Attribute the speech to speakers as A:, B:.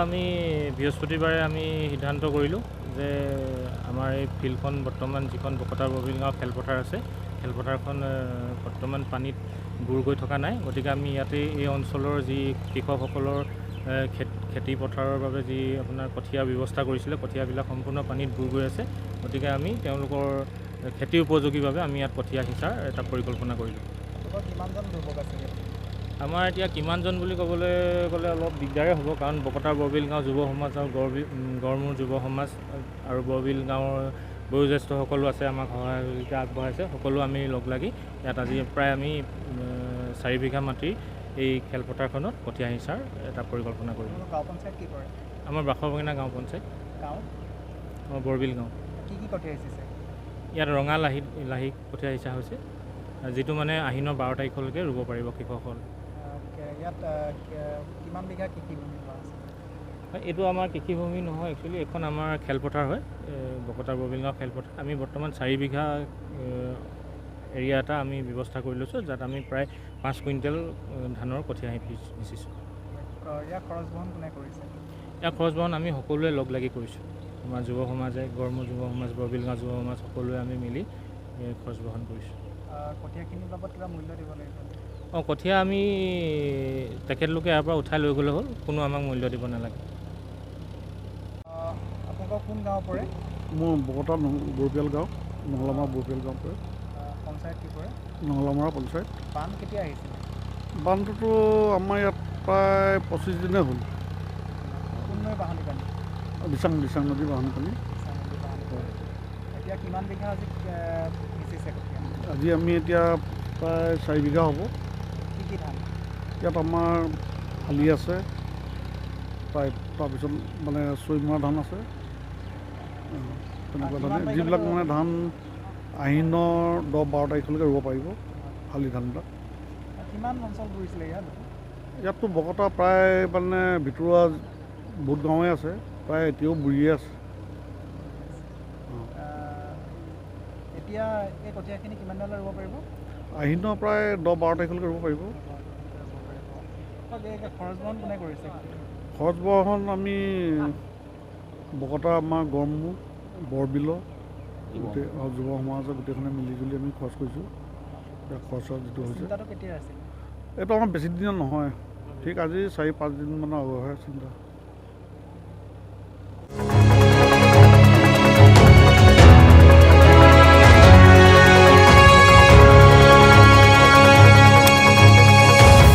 A: আমি বৃহস্পতিবাৰে আমি সিদ্ধান্ত কৰিলোঁ যে আমাৰ এই ফিল্ডখন বৰ্তমান যিখন বকতা বৰবিল গাঁও খেলপথাৰ আছে, খেলপথাৰখন বৰ্তমান পানীত বুৰ গৈ থকা নাই। গতিকে আমি ইয়াতে এই অঞ্চলৰ যি কৃষকসকলৰ খেতি পথাৰৰ বাবে যি আপোনাৰ কঠীয়া ব্যৱস্থা কৰিছিলে, কঠীয়াবিলাক সম্পূৰ্ণ পানীত বুৰ গৈ আছে। গতিকে আমি তেওঁলোকৰ খেতিৰ উপযোগীভাৱে আমি ইয়াত কঠীয়া সিঁচাৰ এটা পৰিকল্পনা কৰিলোঁ।
B: কিমানজন যুৱক আছে?
A: আমাৰ এতিয়া কিমানজন বুলি ক'বলৈ গ'লে অলপ দিগদাৰে হ'ব, কাৰণ বকতা বৰবিল গাঁও যুৱ সমাজ আৰু গড়মূৰ যুৱ সমাজ আৰু বৰবিল গাঁৱৰ বয়োজ্যেষ্ঠসকলো আছে, আমাক সহযোগিতা আগবঢ়াইছে। সকলো আমি লগ লাগি ইয়াত আজি প্ৰায় আমি 4 বিঘা মাটিৰ এই খেলপথাৰখনত কঠীয়া সিঁচাৰ এটা পৰিকল্পনা কৰিলোঁ।
B: গাঁও পঞ্চায়ত কি কৰে?
A: আমাৰ বাখৰবঙিনা গাঁও পঞ্চায়ত।
B: গাঁও
A: বৰবিল গাঁও।
B: কি কঠীয়া সিঁচিছে?
A: ইয়াত ৰঙা লাহি কঠীয়া সিঁচা হৈছে, যিটো মানে আহিনৰ 12 তাৰিখলৈকে ৰুব পাৰিব কৃষকসকল।
B: ইয়াত কিমান বিঘা কৃষিভূমি আছে?
A: এইটো আমাৰ কৃষিভূমি নহয়, একচুৱেলি এইখন আমাৰ খেলপথাৰ হয়, বকতা বৰবিল গাঁও খেলপথাৰ। আমি বৰ্তমান 4 বিঘা এৰিয়া এটা আমি ব্যৱস্থা কৰি লৈছোঁ, যাত আমি প্ৰায় 5 কুইণ্টেল ধানৰ কঠীয়া সিঁচিছোঁ।
B: ইয়াৰ খৰচ বহন কোনে কৰিছে?
A: ইয়াৰ খৰচ বহন আমি সকলোৱে লগ লাগি কৰিছোঁ। আমাৰ যুৱ সমাজে, গড়মূৰ যুৱ সমাজ, বৰবিল গাঁও যুৱ সমাজ সকলোৱে আমি মিলি খৰচ বহন কৰিছোঁ।
B: কঠীয়াখিনিৰ বাবদ কিবা মূল্য দিব লাগিব?
A: কঠীয়া আমি তেখেতলোকে ইয়াৰ পৰা উঠাই লৈ গ'লে হ'ল, কোনো আমাক মূল্য দিব নালাগে।
B: আপোনালোকৰ কোন গাঁও পৰে?
C: মোৰ বকতা বৰপিয়াল গাঁও, নহলামৰা বৰপিয়াল গাঁও পৰে।
B: পঞ্চায়ত কি পৰে?
C: নহলামৰা পঞ্চায়ত।
B: বান কেতিয়া আহিছিলে?
C: বানটোতো আমাৰ ইয়াত প্ৰায় 25 দিনে হ'ল।
B: কোন নৈ বাঢ়নি পানী?
C: দিচাং নদী বাঢ়নি পানী।
B: এতিয়া কিমান বিঘা আজি সিঁচিছে কঠীয়া?
C: আজি আমি এতিয়া প্ৰায় 4 বিঘা হ'ব।
B: কি কি ধান?
C: ইয়াত আমাৰ শালি আছে, তাৰপিছত মানে ছৈমৰা ধান আছে, তেনেকুৱা ধানে যিবিলাক মানে ধান আহিনৰ 10-12 তাৰিখলৈকে ৰুব পাৰিব, শালি ধানবিলাক।
B: কিমান অঞ্চল বুৰিছিলে ইয়াত?
C: ইয়াততো বকতা প্ৰায় মানে ভিতৰুৱা বহুত গাঁৱে আছে, প্ৰায় এতিয়াও বুৰিয়ে আছে।
B: এতিয়া এই কঠীয়াখিনি কিমান দিনলৈ ৰুব পাৰিব?
C: আহিনৰ প্ৰায় 10-12 তাৰিখলৈকে ৰুব পাৰিব।
B: খৰচ বহন কোনে কৰিছে?
C: খৰচ বহন আমি বকতা, আমাৰ গড়মূৰ, বৰবিলৰ গোটেই যুৱ সমাজৰ গোটেইখনে মিলিজুলি আমি খৰচ কৰিছোঁ। খৰচৰ যিটো হৈছে,
B: চিন্তাটো কেতিয়া আছিল?
C: এইটো আমাৰ বেছি দিনৰ নহয়, ঠিক আজি 4-5 দিনমানৰ আগৰহে চিন্তা।